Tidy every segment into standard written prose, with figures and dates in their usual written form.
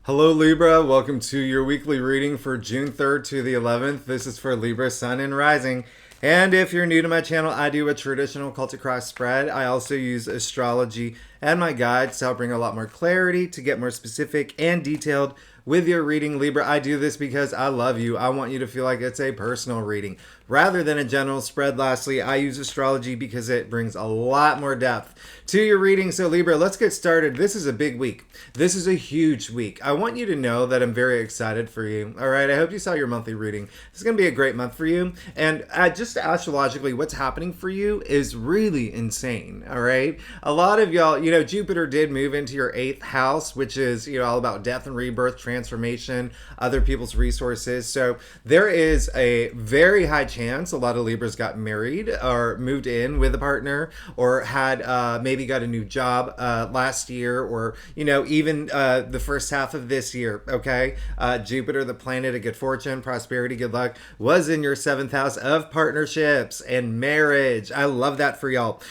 Hello Libra, welcome to your weekly reading for June 3rd to the 11th. This is for Libra, Sun, and Rising. And if you're new to my channel, I do a traditional Celtic cross spread. I also use astrology and my guides to help bring a lot more clarity, to get more specific and detailed with your reading. Libra, I do this because I love you. I want you to feel like it's a personal reading rather than a general spread. Lastly, I use astrology because it brings a lot more depth to your reading. So Libra, let's get started. This is a big week. This is a huge week. I want you to know that I'm very excited for you. All right, I hope you saw your monthly reading. This is going to be a great month for you. And just astrologically, what's happening for you is really insane. All right, a lot of y'all, Jupiter did move into your 8th house, which is, all about death and rebirth, transformation, other people's resources. So there is a very high chance a lot of Libras got married or moved in with a partner or had maybe got a new job last year or, even the first half of this year, okay? Jupiter, the planet of good fortune, prosperity, good luck, was in your 7th house of partnerships and marriage. I love that for y'all.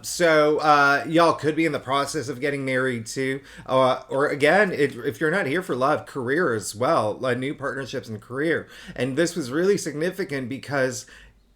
So y'all could be in the process of getting married too. Or again, if you're not here for love, career as well, new partnerships and career. And this was really significant because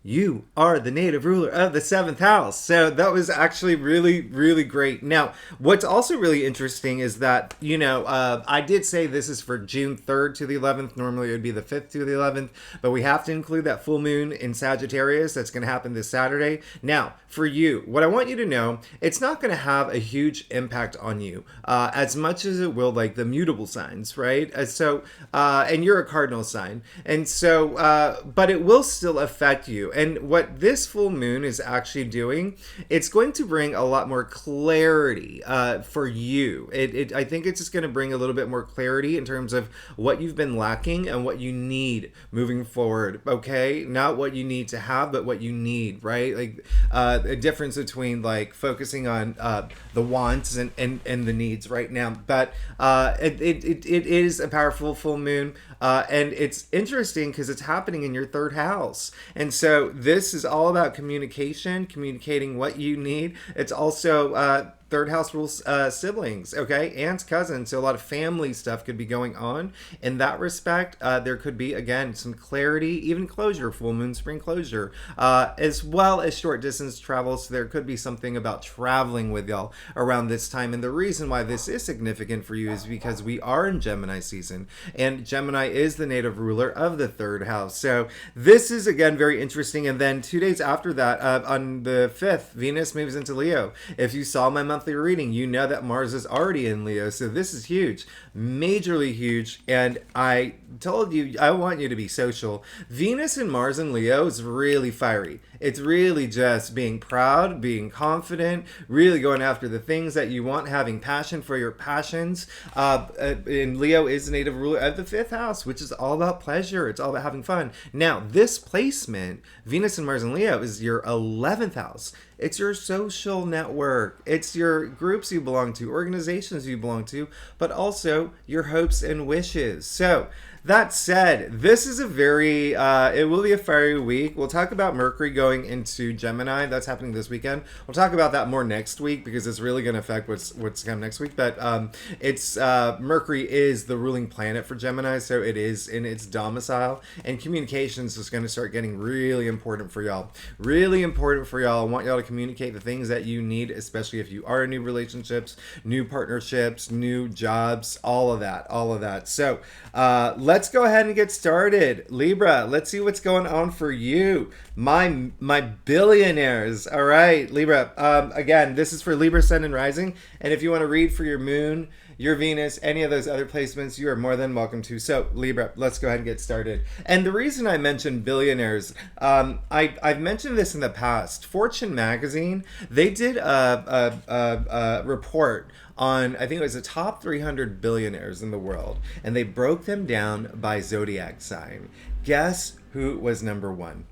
you are the native ruler of the 7th house. So that was actually really, really great. Now, what's also really interesting is that, I did say this is for June 3rd to the 11th. Normally it would be the 5th to the 11th, but we have to include that full moon in Sagittarius. That's going to happen this Saturday. Now, for you, what I want you to know, it's not going to have a huge impact on you as much as it will like the mutable signs, right? And you're a cardinal sign. And so, but it will still affect you. And what this full moon is actually doing, it's going to bring a lot more clarity for you. I think it's just going to bring a little bit more clarity in terms of what you've been lacking and what you need moving forward, okay? Not what you need to have, but what you need, right? Like a difference between like focusing on the wants and the needs right now. But it is a powerful full moon. And it's interesting because it's happening in your 3rd house. And so this is all about communication, communicating what you need. It's also 3rd house rules siblings, okay? Aunts, cousins. So a lot of family stuff could be going on in that respect. There could be, again, some clarity, even closure, full moon, spring closure, as well as short distance travel. So there could be something about traveling with y'all around this time. And the reason why this is significant for you is because we are in Gemini season, and Gemini is the native ruler of the 3rd house. So this is, again, very interesting. And then 2 days after that, on the 5th, Venus moves into Leo. If you saw my monthly reading, you know that Mars is already in Leo. So this is huge, majorly huge. And I told you, I want you to be social. Venus and Mars in Leo is really fiery. It's really just being proud, being confident, really going after the things that you want, having passion for your passions. And Leo is the native ruler of the 5th house, which is all about pleasure. It's all about having fun. Now, this placement, Venus and Mars in Leo, is your 11th house. It's your social network. It's your groups you belong to, organizations you belong to, but also your hopes and wishes. So, that said, this is a very, it will be a fiery week. We'll talk about Mercury going into Gemini. That's happening this weekend. We'll talk about that more next week because it's really going to affect what's coming next week. But Mercury is the ruling planet for Gemini, so it is in its domicile. And communications is going to start getting really important for y'all. Really important for y'all. I want y'all to communicate the things that you need, especially if you are in new relationships, new partnerships, new jobs, all of that. So let's go ahead and get started. Libra, let's see what's going on for you. My billionaires. All right, Libra. Again, this is for Libra, Sun, and Rising. And if you want to read for your moon, your Venus, any of those other placements, you are more than welcome to. So, Libra, let's go ahead and get started. And the reason I mentioned billionaires, I've mentioned this in the past. Fortune magazine, they did a report on, I think it was the top 300 billionaires in the world, and they broke them down by zodiac sign. Guess who was number 1?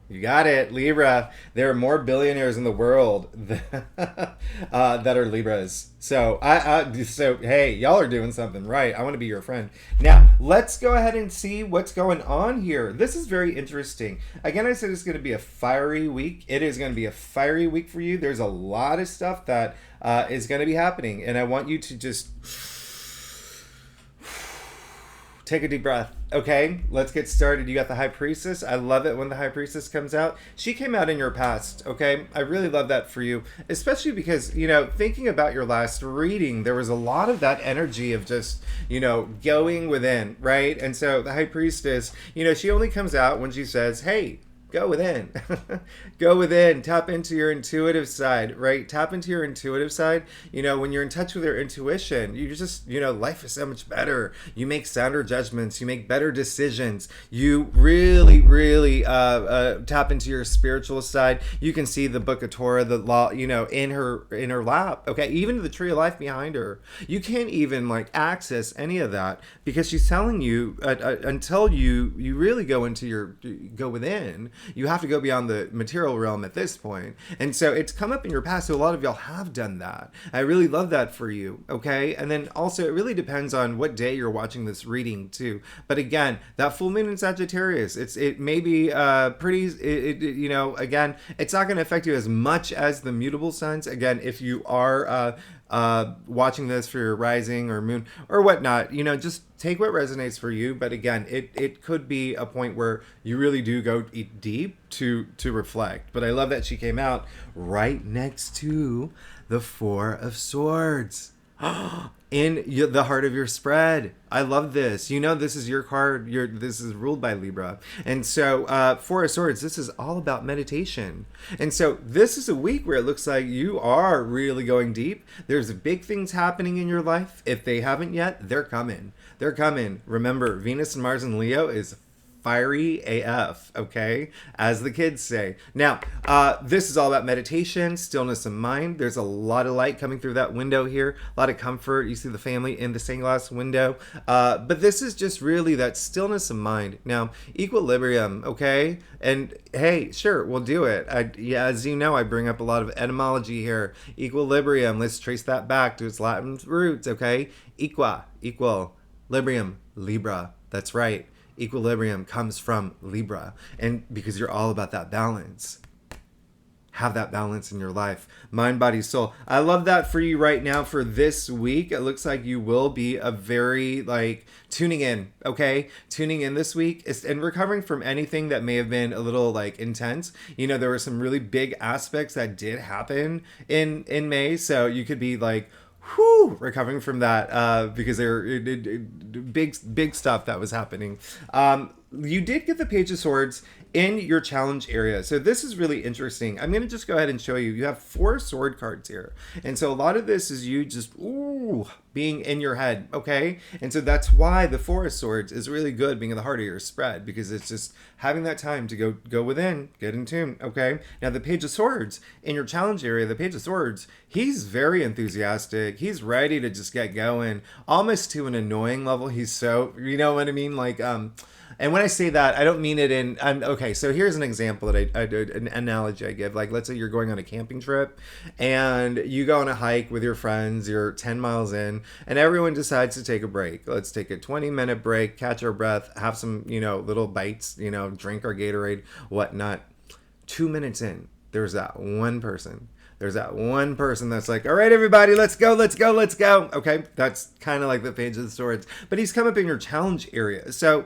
You got it, Libra. There are more billionaires in the world that are Libras. So hey, y'all are doing something right. I want to be your friend. Now, let's go ahead and see what's going on here. This is very interesting. Again, I said it's going to be a fiery week. It is going to be a fiery week for you. There's a lot of stuff that is going to be happening, and I want you to just Take a deep breath. Okay, let's get started. You got the High Priestess. I love it when the High Priestess comes out. She came out in your past, okay? I really love that for you, especially because, thinking about your last reading, there was a lot of that energy of just, going within, right? And so the High Priestess, she only comes out when she says, hey, go within. Go within. Tap into your intuitive side, right? Tap into your intuitive side. When you're in touch with your intuition, you just, life is so much better. You make sounder judgments. You make better decisions. You really, really tap into your spiritual side. You can see the Book of Torah, the law, in her lap. Okay, even the Tree of Life behind her. You can't even access any of that because she's telling you until you really go within. You have to go beyond the material realm at this point. And so it's come up in your past. So a lot of y'all have done that. I really love that for you. Okay. And then also it really depends on what day you're watching this reading too. But again, that full moon in Sagittarius, it may be pretty, again, it's not going to affect you as much as the mutable signs. Again, if you are watching this for your rising or moon or whatnot, just take what resonates for you. But again, it could be a point where you really do go deep to reflect. But I love that she came out right next to the Four of Swords. In the heart of your spread. I love this. This is your card. This is ruled by Libra. And so Four of Swords, this is all about meditation. And so this is a week where it looks like you are really going deep. There's big things happening in your life. If they haven't yet, they're coming. They're coming. Remember, Venus and Mars and Leo is fiery AF, okay? As the kids say. Now, this is all about meditation, stillness of mind. There's a lot of light coming through that window here, a lot of comfort. You see the family in the stained glass window. But this is just really that stillness of mind. Now, equilibrium, okay? And hey, sure, we'll do it. As you know, I bring up a lot of etymology here. Equilibrium, let's trace that back to its Latin roots, okay? Equal, librium, Libra. That's right. Equilibrium comes from Libra, and because you're all about that balance. Have that balance in your life, mind, body, soul. I love that for you right now for this week. It looks like you will be a very tuning in, okay? Tuning in this week and recovering from anything that may have been a little intense. There were some really big aspects that did happen in May, so you could be recovering from that because there big stuff that was happening. You did get the Page of Swords in your challenge area. So this is really interesting. I'm going to just go ahead and show you. You have 4 sword cards here. And so a lot of this is you just, being in your head, okay? And so that's why the Four of Swords is really good being in the heart of your spread, because it's just having that time to go within, get in tune, okay? Now the Page of Swords, in your challenge area, the Page of Swords, he's very enthusiastic. He's ready to just get going, almost to an annoying level. He's so, you know what I mean? And when I say that, I don't mean it in, okay, so here's an example that I did, an analogy I give. Let's say you're going on a camping trip and you go on a hike with your friends, you're 10 miles in, and everyone decides to take a break. Let's take a 20-minute break, catch our breath, have some, little bites, drink our Gatorade, whatnot. 2 minutes in, there's that one person. There's that one person that's like, all right, everybody, let's go. Okay, that's kind of like the Page of Swords. But he's come up in your challenge area. So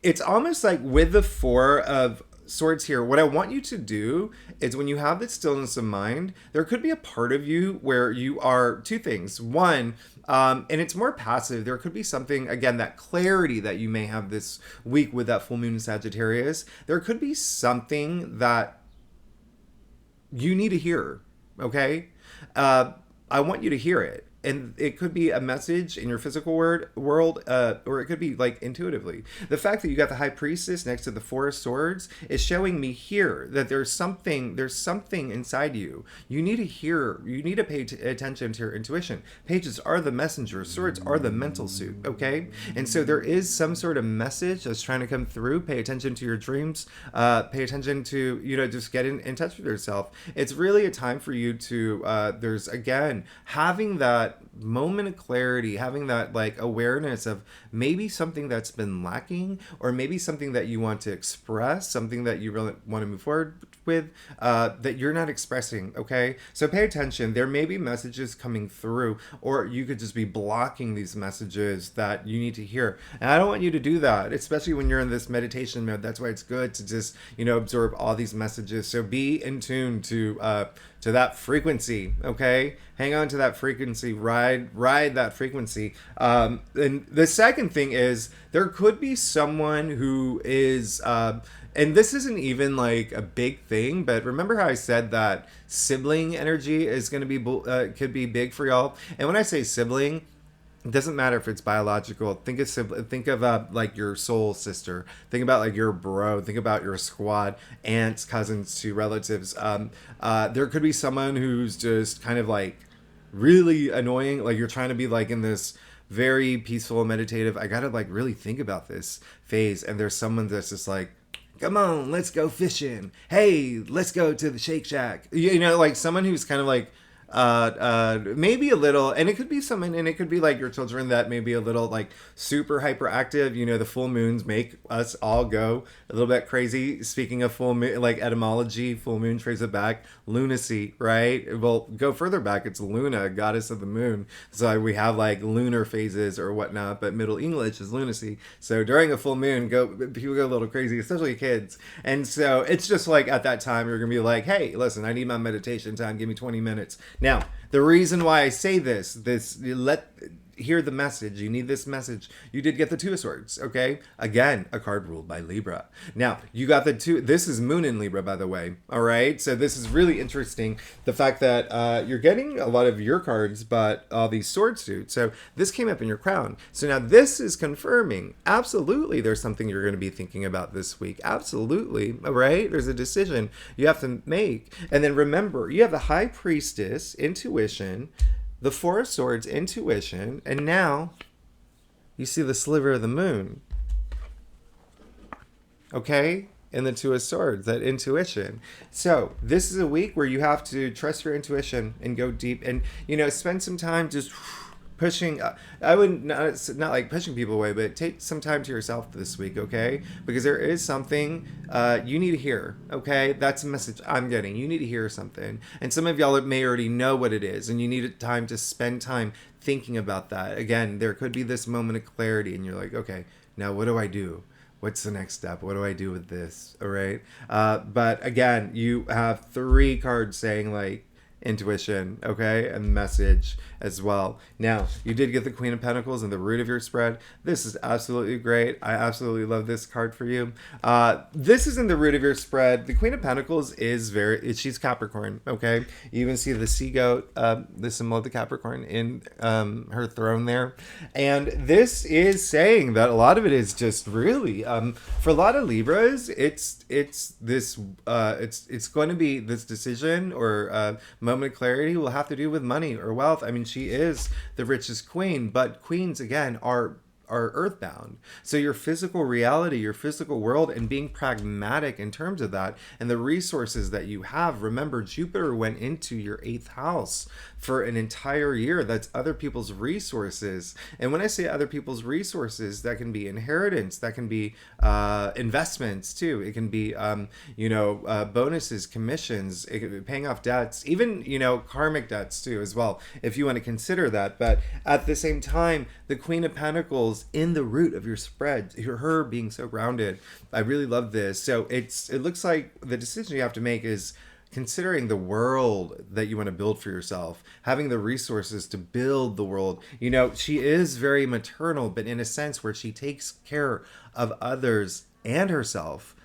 it's almost like with the Four of Swords here, what I want you to do is when you have this stillness of mind, there could be a part of you where you are two things. One, and it's more passive. There could be something, again, that clarity that you may have this week with that full moon in Sagittarius. There could be something that you need to hear, okay? I want you to hear it. And it could be a message in your physical world, or it could be intuitively. The fact that you got the High Priestess next to the Four of Swords is showing me here that there's something inside you. You need to hear, you need to pay attention to your intuition. Pages are the messenger, swords are the mental suit, okay? And so there is some sort of message that's trying to come through. Pay attention to your dreams. Pay attention to, just get in touch with yourself. It's really a time for you to, there's, again, having that that moment of clarity, having that like awareness of maybe something that's been lacking, or maybe something that you want to express, something that you really want to move forward with, that you're not expressing. Okay, so pay attention. There may be messages coming through, or you could just be blocking these messages that you need to hear. And I don't want you to do that, especially when you're in this meditation mode. That's why it's good to just, absorb all these messages. So be in tune to that frequency. Okay, hang on to that frequency. Ride that frequency. And the second thing is, there could be someone who is and this isn't even like a big thing, but remember how I said that sibling energy is going to be could be big for y'all. And when I say sibling, it doesn't matter if it's biological. Think of like your soul sister. Think about like your bro. Think about your squad, aunts, cousins, to relatives. There could be someone who's just kind of like really annoying. Like you're trying to be like in this very peaceful, meditative, I gotta like really think about this phase, and there's someone that's just like, come on, let's go fishing. Hey, let's go to the Shake Shack. Like someone who's kind of like, maybe a little, and it could be someone, and it could be like your children that may be a little like super hyperactive. The full moons make us all go a little bit crazy. Speaking of full moon, like etymology, full moon trace it back, lunacy, right? Well, go further back, it's Luna, goddess of the moon. So we have like lunar phases or whatnot, but Middle English is lunacy. So during a full moon, people go a little crazy, especially kids. And so it's just like at that time, you're gonna be like, hey, listen, I need my meditation time. Give me 20 minutes. Now, the reason why I say hear the message. You need this message. You did get the Two of Swords, okay? Again, a card ruled by Libra. Now, you got the two. This is Moon in Libra, by the way. All right? So this is really interesting. The fact that you're getting a lot of your cards, but all these sword suits. So this came up in your crown. So now this is confirming. Absolutely, there's something you're going to be thinking about this week. Absolutely. All right? There's a decision you have to make. And then remember, you have the High Priestess, intuition, the Four of Swords, intuition, and now you see the sliver of the moon. Okay? And the Two of Swords, that intuition. So this is a week where you have to trust your intuition and go deep and, spend some time just pushing. I would not like pushing people away, but take some time to yourself this week, okay? Because there is something you need to hear, okay? That's a message I'm getting. You need to hear something. And some of y'all may already know what it is, and you need time to spend time thinking about that. Again, there could be this moment of clarity, and you're like, okay, now what do I do? What's the next step? What do I do with this? All right. But again, you have 3 cards saying like intuition, okay, and message as well. Now, you did get the Queen of Pentacles in the root of your spread. This is absolutely great. I absolutely love this card for you. This is in the root of your spread. The Queen of Pentacles is she's Capricorn, okay? You even see the sea goat, the symbol of the Capricorn in her throne there. And this is saying that a lot of it is just really, for a lot of Libras, it's going to be this decision or moment of clarity will have to do with money or wealth. I mean, she is the richest queen, but queens again are earthbound. So your physical reality, your physical world, and being pragmatic in terms of that and the resources that you have. Remember, Jupiter went into your 8th house for an entire year. That's other people's resources. And when I say other people's resources, that can be inheritance, that can be investments too. It can be, bonuses, commissions, it could be paying off debts, even, karmic debts too as well, if you want to consider that. But at the same time, the Queen of Pentacles in the root of your spread, her being so grounded. I really love this. So it looks like the decision you have to make is considering the world that you want to build for yourself, having the resources to build the world. She is very maternal, but in a sense where she takes care of others and herself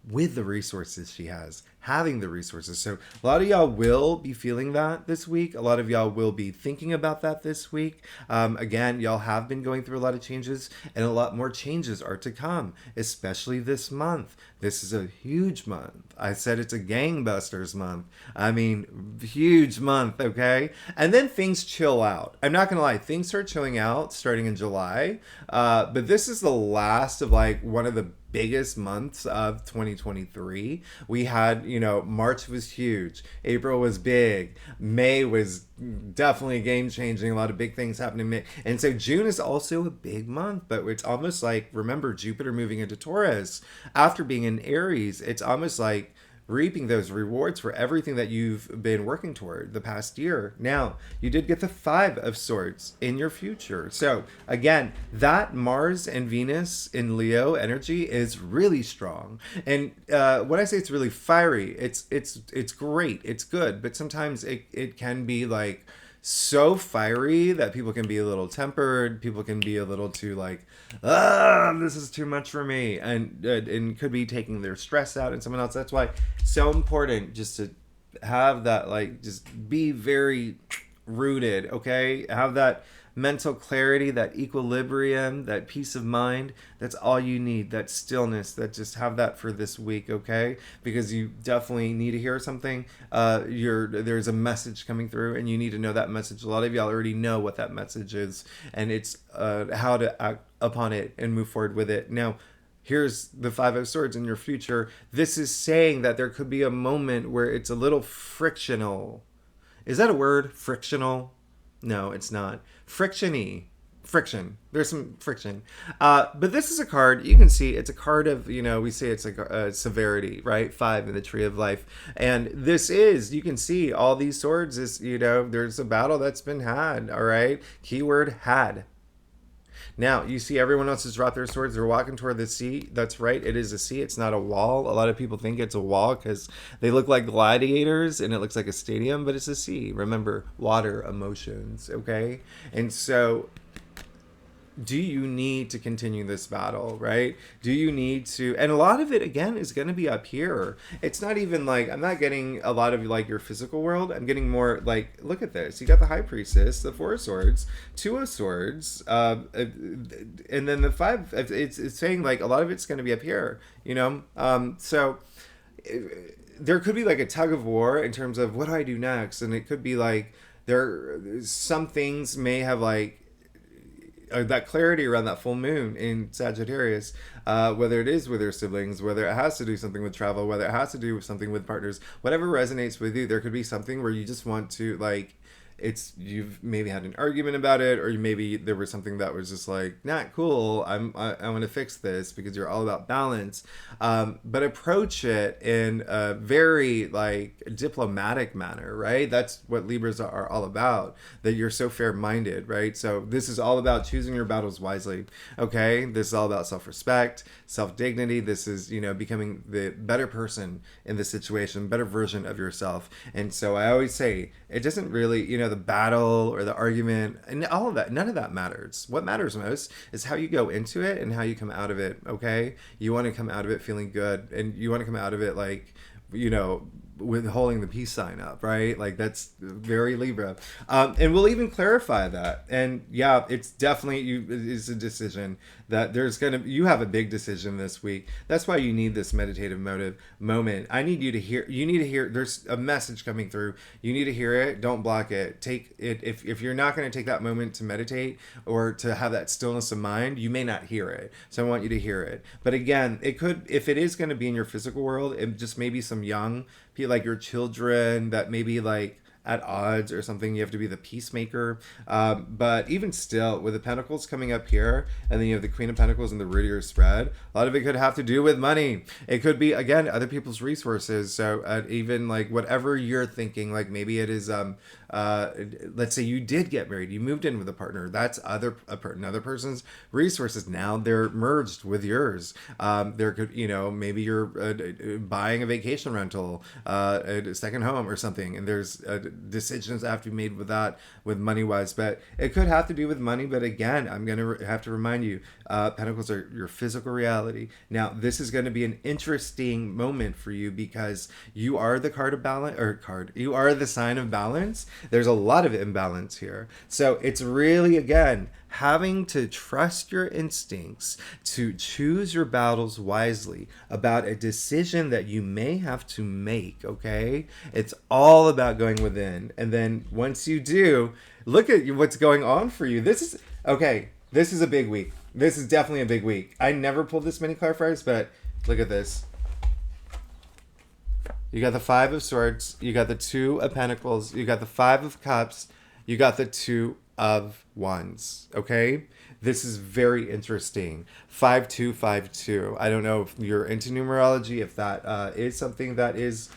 with the resources she has, having the resources. So a lot of y'all will be feeling that this week. A lot of y'all will be thinking about that this week. Again, y'all have been going through a lot of changes, and a lot more changes are to come, especially this month. This is a huge month. I said it's a gangbusters month. I mean, huge month, okay? And then things chill out. I'm not going to lie. Things start chilling out starting in July. But this is the last of like one of the biggest months of 2023. We had, March was huge. April was big. May was definitely game changing. A lot of big things happening in May. And so June is also a big month, but it's almost like, remember, Jupiter moving into Taurus after being in Aries. It's almost like reaping those rewards for everything that you've been working toward the past year. Now, you did get the Five of Swords in your future. So, again, that Mars and Venus in Leo energy is really strong. And when I say it's really fiery, it's great, it's good, but sometimes it can be like so fiery that people can be a little tempered. People can be a little too like, this is too much for me, and could be taking their stress out on someone else. That's why it's so important just to have that, like, just be very rooted. Okay, have that mental clarity, that equilibrium, that peace of mind. That's all you need, that stillness, that just have that for this week, okay? Because you definitely need to hear something. There's a message coming through, and you need to know that message. A lot of y'all already know what that message is, and it's how to act upon it and move forward with it. Now, here's the Five of Swords in your future. This is saying that there could be a moment where it's a little frictional. Is that a word? Frictional? No, it's not. Frictiony. Friction. There's some friction. But this is a card, you can see it's a card of, we say it's like a severity, right? 5 in the Tree of Life. And this is, you can see all these swords is, there's a battle that's been had, all right? Keyword had. Now, you see everyone else has dropped their swords. They're walking toward the sea. That's right. It is a sea. It's not a wall. A lot of people think it's a wall because they look like gladiators and it looks like a stadium, but it's a sea. Remember, water, emotions, okay? And so, do you need to continue this battle, right? Do you need to, and a lot of it, again, is going to be up here. It's not even like, I'm not getting a lot of like your physical world. I'm getting more like, look at this. You got the High Priestess, the Four of Swords, Two of Swords, and then the Five, it's saying like a lot of it's going to be up here, so there could be like a tug of war in terms of what do I do next? And it could be like, some things may have like, that clarity around that full moon in Sagittarius, whether it is with your siblings, whether it has to do something with travel, whether it has to do with something with partners, whatever resonates with you, there could be something where you just want to like, you've maybe had an argument about it, or maybe there was something that was just like not cool. I want to fix this because you're all about balance, but approach it in a very like diplomatic manner, right? That's what Libras are all about. That you're so fair-minded, right? So this is all about choosing your battles wisely. Okay, this is all about self-respect, self-dignity. This is becoming the better person in the situation, better version of yourself. And so I always say it doesn't really the battle or the argument and all of that, none of that matters. What matters most is how you go into it and how you come out of it. Okay, you want to come out of it feeling good, and you want to come out of it like with holding the peace sign up, right? Like that's very Libra. And we'll even clarify that. And yeah, it's definitely it's a decision that you have a big decision this week. That's why you need this meditative moment. I need you to hear, there's a message coming through. You need to hear it. Don't block it. Take it. If you're not going to take that moment to meditate or to have that stillness of mind, you may not hear it. So I want you to hear it. But again, if it is going to be in your physical world, it just maybe some young people, like your children that maybe like at odds or something, you have to be the peacemaker. But even still, with the Pentacles coming up here, and then you have the Queen of Pentacles and the Root of your spread, a lot of it could have to do with money. It could be, again, other people's resources. So even like whatever you're thinking, like maybe it is, let's say you did get married, you moved in with a partner, that's another person's resources. Now they're merged with yours. There could, maybe you're buying a vacation rental, a second home or something, and there's decisions that have to be made with that, with money wise. But it could have to do with money. But again, I'm going to have to remind you, Pentacles are your physical reality. Now, this is going to be an interesting moment for you because you are the you are the sign of balance. There's a lot of imbalance here. So it's really, again, having to trust your instincts to choose your battles wisely about a decision that you may have to make, okay? It's all about going within. And then once you do, look at what's going on for you. This is a big week. This is definitely a big week. I never pulled this many clarifiers, but look at this. You got the Five of Swords. You got the Two of Pentacles. You got the Five of Cups. You got the Two of Wands. Okay? This is very interesting. 5252. I don't know if you're into numerology, if that is something that is,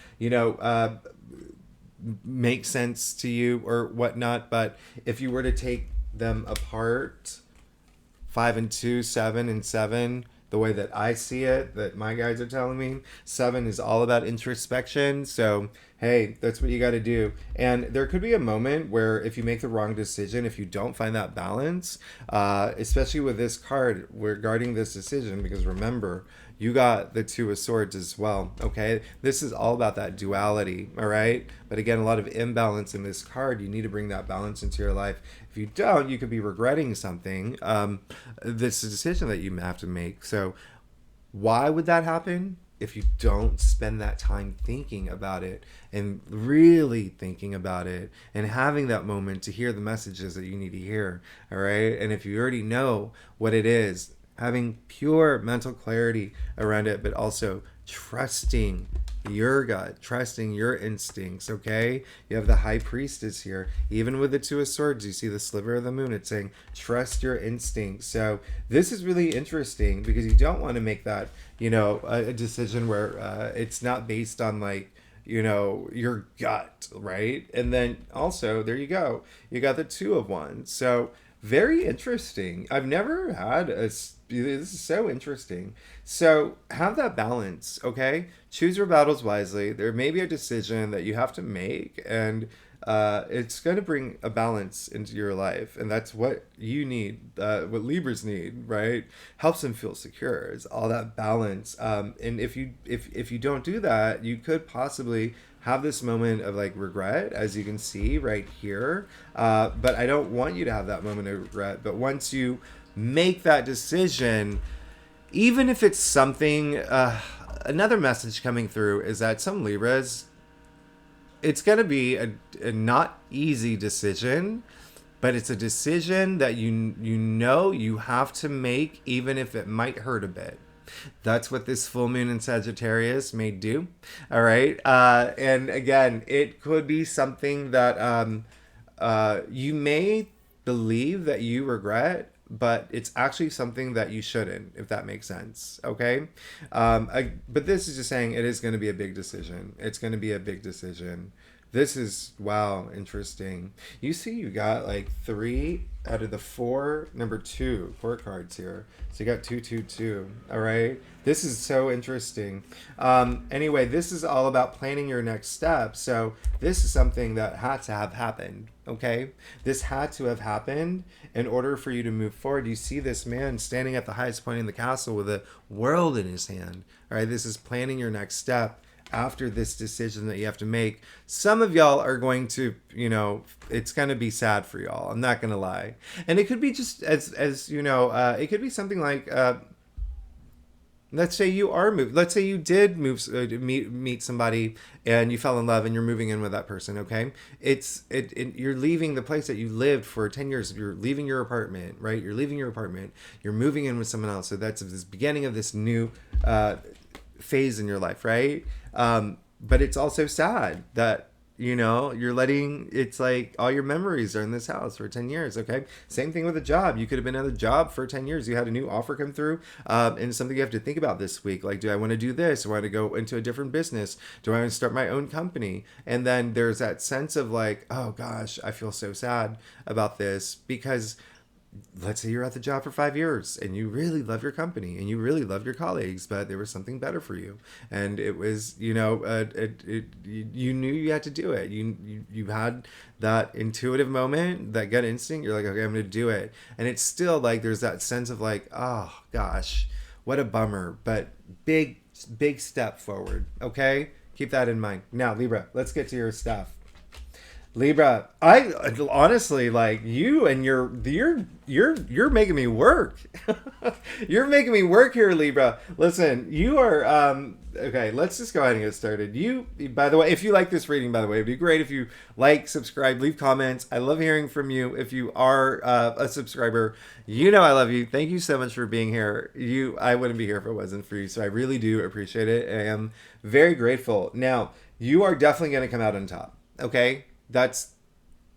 makes sense to you or whatnot. But if you were to take them apart, 5 and 2, 7 and 7, the way that I see it, that my guides are telling me, 7 is all about introspection. So, hey, that's what you got to do. And there could be a moment where if you make the wrong decision, if you don't find that balance, especially with this card regarding this decision, because remember, you got the Two of Swords as well, okay? This is all about that duality, all right? But again, a lot of imbalance in this card. You need to bring that balance into your life. If you don't, you could be regretting something. This is a decision that you have to make. So why would that happen? If you don't spend that time thinking about it and really thinking about it and having that moment to hear the messages that you need to hear, all right? And if you already know what it is, having pure mental clarity around it, but also trusting your gut, trusting your instincts, okay? You have the High Priestess here. Even with the Two of Swords, you see the sliver of the moon. It's saying, trust your instincts. So this is really interesting because you don't want to make that, a decision where it's not based on like, your gut, right? And then also, there you go. You got the Two of Wands. So very interesting. I've never had this is so interesting. So have that balance, okay? Choose your battles wisely. There may be a decision that you have to make, and it's going to bring a balance into your life, and that's what you need, what Libras need, right? Helps them feel secure. It's all that balance. And if you don't do that, you could possibly have this moment of like regret, as you can see right here. But I don't want you to have that moment of regret. But once you make that decision, even if it's something, another message coming through is that some Libras, it's going to be a not easy decision, but it's a decision that you have to make, even if it might hurt a bit. That's what this full moon in Sagittarius may do. All right. And again, it could be something that you may believe that you regret, but it's actually something that you shouldn't, if that makes sense. Okay. But this is just saying it is going to be a big decision. It's going to be a big decision. This is, wow, interesting. You see, you got like 3 out of the 4, number 2 cards here. So you got 2, 2, 2. All right. This is so interesting. Anyway, this is all about planning your next step. So this is something that had to have happened. Okay. This had to have happened in order for you to move forward. You see this man standing at the highest point in the castle with a world in his hand. All right. This is planning your next step. After this decision that you have to make, some of y'all are going to, it's going to be sad for y'all. I'm not going to lie. And it could be just as it could be something like, let's say you are moved. Let's say you did meet somebody and you fell in love and you're moving in with that person. Okay. You're leaving the place that you lived for 10 years. You're leaving your apartment, right? You're leaving your apartment. You're moving in with someone else. So that's this beginning of this new, phase in your life, right? But it's also sad that you're letting, it's like all your memories are in this house for 10 years. Okay. Same thing with a job. You could have been at a job for 10 years. You had a new offer come through, and something you have to think about this week. Like, do I want to do this? Do I want to go into a different business? Do I want to start my own company? And then there's that sense of like, oh gosh, I feel so sad about this, because let's say you're at the job for 5 years and you really love your company and you really love your colleagues, but there was something better for you. And it was, you knew you had to do it. You had that intuitive moment, that gut instinct. You're like, okay, I'm going to do it. And it's still like, there's that sense of like, oh gosh, what a bummer, but big step forward. Okay. Keep that in mind. Now, Libra, let's get to your stuff. Libra, I honestly like you and you're making me work. You're making me work here, Libra. Listen, you are okay, let's just go ahead and get started. You, by the way, if you like this reading, by the way, it'd be great if you like, subscribe, leave comments. I love hearing from you. If you are a subscriber, you know I love you. Thank you so much for being here. I wouldn't be here if it wasn't for you, so I really do appreciate it. I am very grateful. Now, you are definitely going to come out on top. Okay, that's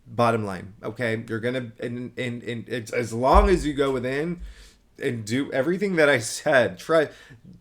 bottom line. Okay, you're gonna and it's, as long as you go within and do everything that I said.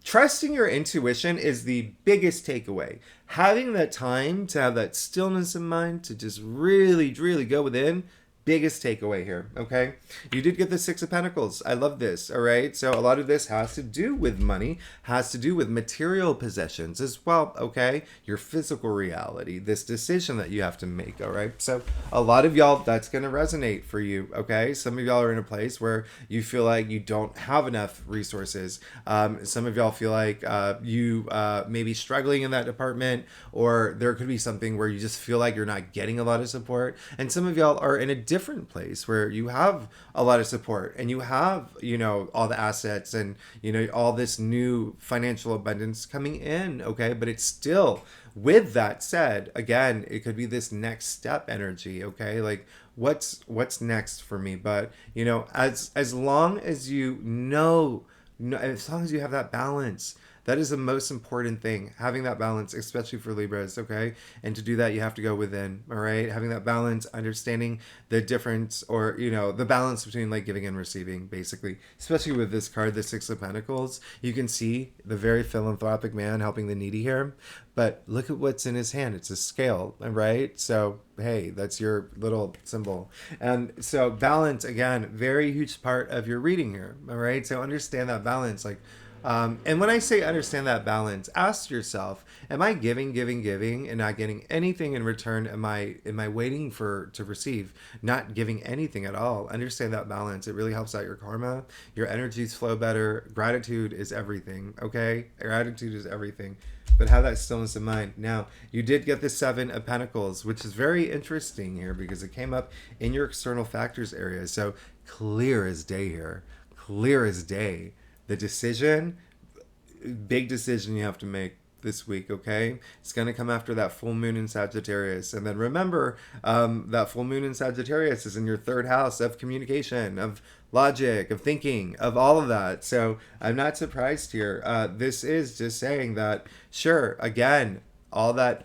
Trusting your intuition is the biggest takeaway. Having that time to have that stillness in mind to just really, really go within. Biggest takeaway here, okay? You did get the Six of Pentacles. I love this, all right? So a lot of this has to do with money, has to do with material possessions as well, okay? Your physical reality, this decision that you have to make, all right? So a lot of y'all, that's going to resonate for you, okay? Some of y'all are in a place where you feel like you don't have enough resources. Some of y'all feel like you may be struggling in that department, or there could be something where you just feel like you're not getting a lot of support. And some of y'all are in a different place where you have a lot of support and you have, all the assets and, all this new financial abundance coming in. Okay. But it's still, with that said, again, it could be this next step energy. Okay. Like what's next for me? But, as long as as long as you have that balance, that is the most important thing, having that balance, especially for Libras, okay? And to do that, you have to go within, all right? Having that balance, understanding the difference or, the balance between like giving and receiving, basically. Especially with this card, the Six of Pentacles, you can see the very philanthropic man helping the needy here. But look at what's in his hand. It's a scale, right? So, hey, that's your little symbol. And so balance, again, very huge part of your reading here, all right? So understand that balance, like, and when I say understand that balance, ask yourself, am I giving and not getting anything in return? Am I waiting to receive, not giving anything at all? Understand that balance. It really helps out your karma. Your energies flow better. Gratitude is everything, okay? Gratitude is everything. But have that stillness in mind. Now, you did get the Seven of Pentacles, which is very interesting here because it came up in your external factors area. So clear as day here. Clear as day. The big decision you have to make this week, okay? It's going to come after that full moon in Sagittarius. And then remember, that full moon in Sagittarius is in your third house of communication, of logic, of thinking, of all of that. So I'm not surprised here. This is just saying that, sure, again, all that.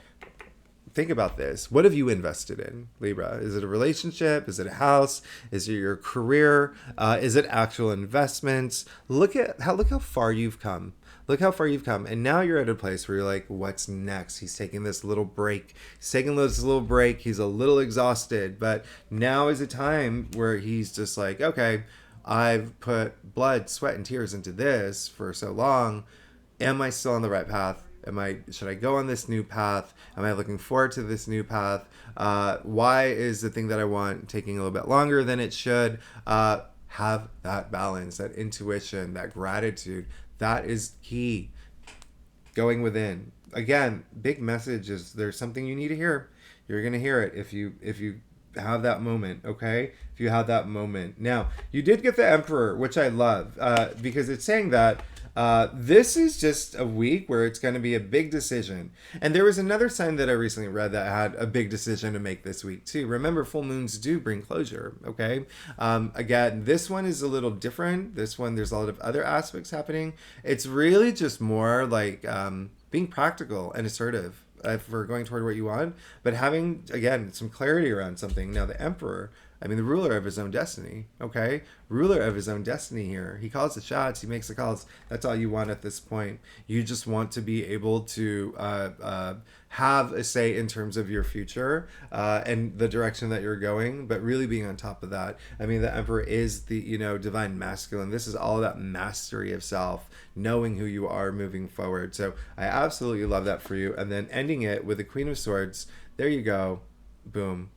Think about this. What have you invested in, Libra? Is it a relationship? Is it a house? Is it your career? Is it actual investments? Look how far you've come. Look how far you've come. And now you're at a place where you're like, what's next? He's taking this little break. He's a little exhausted. But now is a time where he's just like, okay, I've put blood, sweat, and tears into this for so long. Am I still on the right path? Should I go on this new path? Am I looking forward to this new path? Why is the thing that I want taking a little bit longer than it should? Have that balance, that intuition, that gratitude. That is key. Going within. Again, big message is there's something you need to hear. You're going to hear it if you have that moment, okay? If you have that moment. Now, you did get the Emperor, which I love, because it's saying that this is just a week where it's going to be a big decision. And there was another sign that I recently read that had a big decision to make this week too. Remember, full moons do bring closure, okay? Again, this one is a little different. This one, there's a lot of other aspects happening. It's really just more like being practical and assertive for going toward what you want, but having, again, some clarity around something. Now, the Emperor, the ruler of his own destiny, okay? Ruler of his own destiny here. He calls the shots. He makes the calls. That's all you want at this point. You just want to be able to have a say in terms of your future and the direction that you're going, but really being on top of that. The Emperor is the, divine masculine. This is all about mastery of self, knowing who you are moving forward. So I absolutely love that for you. And then ending it with the Queen of Swords. There you go. Boom.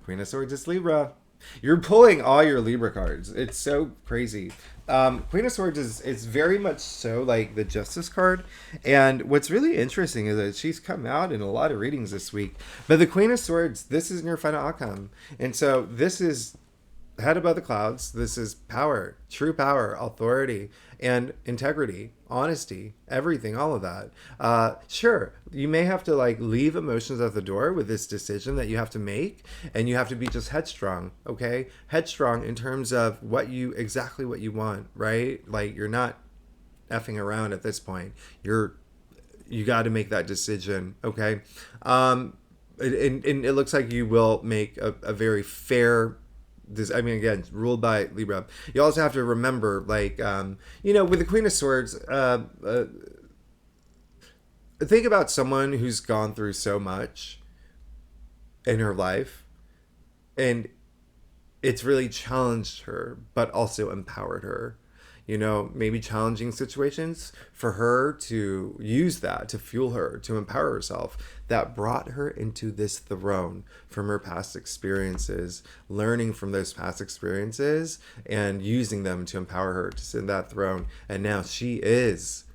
Queen of Swords is Libra. You're pulling all your Libra cards. It's so crazy. Queen of Swords is very much so like the Justice card. And what's really interesting is that she's come out in a lot of readings this week. But the Queen of Swords, this is your final outcome. And so this is head above the clouds. This is power, true power, authority, and integrity, honesty, everything, all of that. Sure, you may have to like leave emotions at the door with this decision that you have to make, and you have to be just headstrong, okay? Headstrong in terms of exactly what you want, right? Like you're not effing around at this point. You got to make that decision, okay? And it looks like you will make a very fair this, I mean, again, ruled by Libra. You also have to remember, like, with the Queen of Swords, think about someone who's gone through so much in her life, and it's really challenged her, but also empowered her. Maybe challenging situations for her to use that to fuel her, to empower herself, that brought her into this throne from her past experiences, learning from those past experiences and using them to empower her to sit in that throne. And now she is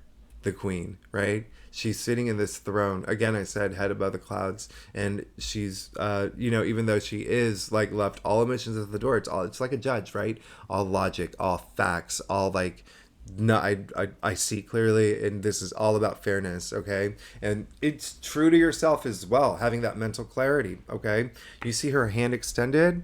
the queen, right? She's sitting in this throne. Again, I said head above the clouds, and she's, even though she is like left all emotions at the door, it's like a judge, right? All logic, all facts, all like, no, I see clearly, and this is all about fairness, okay? And it's true to yourself as well, having that mental clarity, okay? You see her hand extended.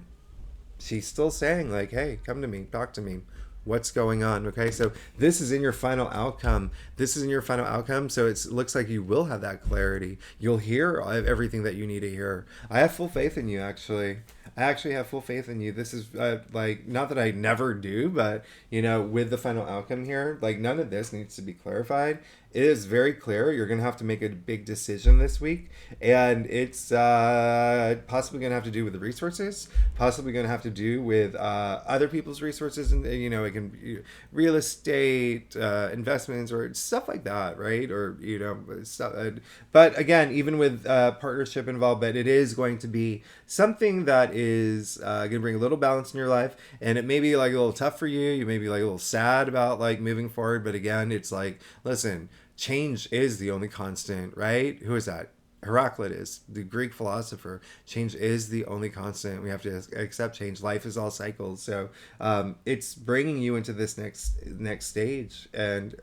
She's still saying like, hey, come to me, talk to me. What's going on? Okay, so this is in your final outcome. So it looks like you will have that clarity. You'll hear everything that you need to hear. I have full faith in you, actually. I actually have full faith in you. This is like, not that I never do, but with the final outcome here, like none of this needs to be clarified. It is very clear. You're going to have to make a big decision this week, and it's possibly going to have to do with the resources, possibly going to have to do with other people's resources, and it can be real estate, investments, or stuff like that, right? Or stuff. But again, even with partnership involved, but it is going to be something that is going to bring a little balance in your life, and it may be like a little tough for you. You may be like a little sad about like moving forward, but again, it's like, listen. Change is the only constant, right? Who is that? Heraclitus, the Greek philosopher. Change is the only constant. We have to accept change. Life is all cycles. So it's bringing you into this next stage, and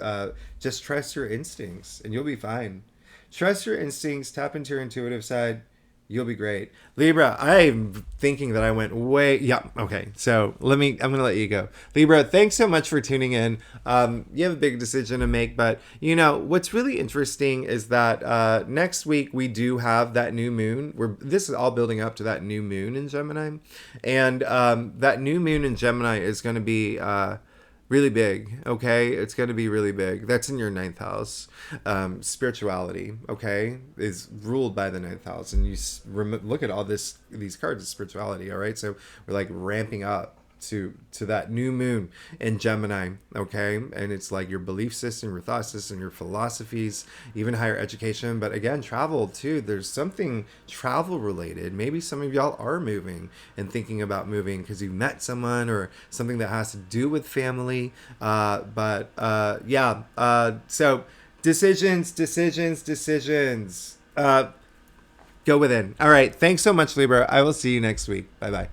just trust your instincts, and you'll be fine. Trust your instincts. Tap into your intuitive side. You'll be great. Libra, I'm thinking that I went way... Yeah, okay. So I'm going to let you go. Libra, thanks so much for tuning in. You have a big decision to make, but, what's really interesting is that next week we do have that new moon. This is all building up to that new moon in Gemini. And that new moon in Gemini is going to be... really big, okay? It's going to be really big. That's in your 9th house. Spirituality, okay, is ruled by the 9th house. And you look at all these cards of spirituality, all right? So we're like ramping up to that new moon in Gemini, okay? And it's like your belief system, your thought system, your philosophies, even higher education. But again, travel too. There's something travel related. Maybe some of y'all are moving and thinking about moving because you met someone or something that has to do with family. So decisions. Go within. All right. Thanks so much, Libra. I will see you next week. Bye-bye.